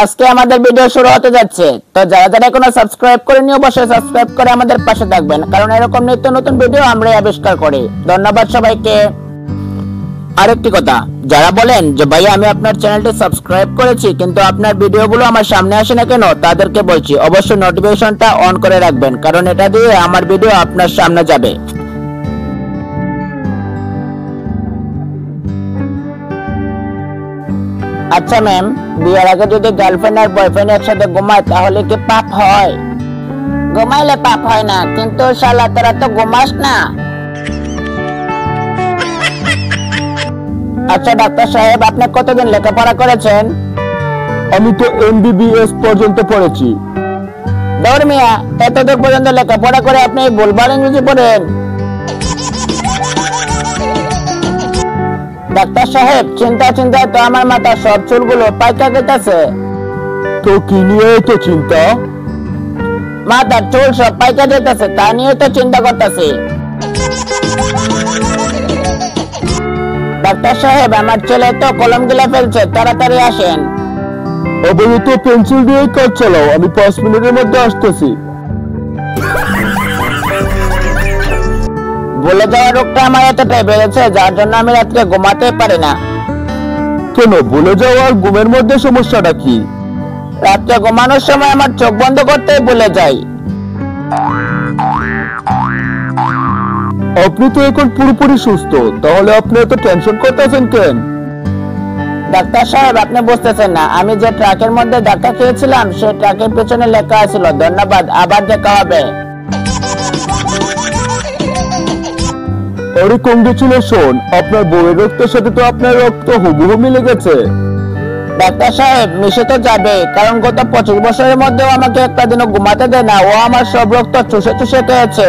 আজকে আমাদের ভিডিও শুরু হতে যাচ্ছে। তো যারা যারা এখনো সাবস্ক্রাইব করেনি অবশ্যই সাবস্ক্রাইব করে আমাদের পাশে থাকবেন, কারণ এরকম নিত্য নতুন ভিডিও আমরা আবিষ্কার করি। ধন্যবাদ সবাইকে। আরেকটি কথা, যারা বলেন যে ভাই আমি আপনার চ্যানেলটি সাবস্ক্রাইব করেছি কিন্তু আপনার ভিডিওগুলো আমার সামনে আসে না কেন, তাদেরকে বলছি অবশ্যই নোটিফিকেশনটা অন করে রাখবেন, কারণ এটা দিয়ে আমার ভিডিও আপনার সামনে যাবে। আচ্ছা ম্যাম, বিয়ের আগে যদি গার্লফ্রেন্ড আর বয়ফ্রেন্ড একসাথে ঘুমায় তাহলে কি পাপ হয়? ঘুমাইলে পাপ হয় না, কিন্তু শালা তোরা তো ঘুমাস না। আচ্ছা ডাক্তার সাহেব, আপনি কতদিন লেখাপড়া করেছেন? আমি তো এমবিবিএস পর্যন্ত পড়েছি। দৌড় মিয়া, এতদূর পর্যন্ত লেখাপড়া করে আপনি ভুলভাল ইংরেজি পড়েন। ডাক্তার সাহেব, চিন্তা চিন্তায় তো আমার মাথার সব চুলগুলো পাইকা গেছে। তো কি নিয়ে তো চিন্তা? মাথার চুল সব পাইকা যেতেছে, তা নিয়ে তো চিন্তা করতেছি। ডাক্তার সাহেব, আমার ছেলে তো কলম গিলে ফেলছে, তাড়াতাড়ি আসেন। আপাতত পেন্সিল দিয়ে কাজ চালাও, আমি 5 মিনিটের মধ্যে আসতেছি। বলে যাওয়ার রোগটা আমার এতটাই বেড়েছে যার জন্য আমি রাত্রে ঘুমাতে পারি না। কেন, ভুলে যাও আর ঘুমের মধ্যে সমস্যাটা কি? রাত্রে ঘুমানোর সময় আমার চোখ বন্ধ করতে ভুলে যাই। আপনি তো এখন পুরোপুরি সুস্থ, তাহলে আপনি এত টেনশন করতেছেন কেন? ডাক্তার সাহেব, আপনি বুঝতেছেন না, আমি যে ট্রাকের মধ্যে ধাক্কা খেয়েছিলাম সেই ট্রাকের পেছনে লেখা ছিল ধন্যবাদ, আবার দেখা হবে। আরে কংগ্রেচুলেশন, আপনার বউয়ের রক্তের সাথে তো আপনার রক্ত হুবহু মিলে গেছে। ডাক্তার সাহেব, মিশে তো যাবে, কারণ গত 25 বছরের মধ্যেও আমাকে একটা দিনও ঘুমাতে দেয় না। ও আমার সব রক্ত চুষে চুষে খেয়েছে।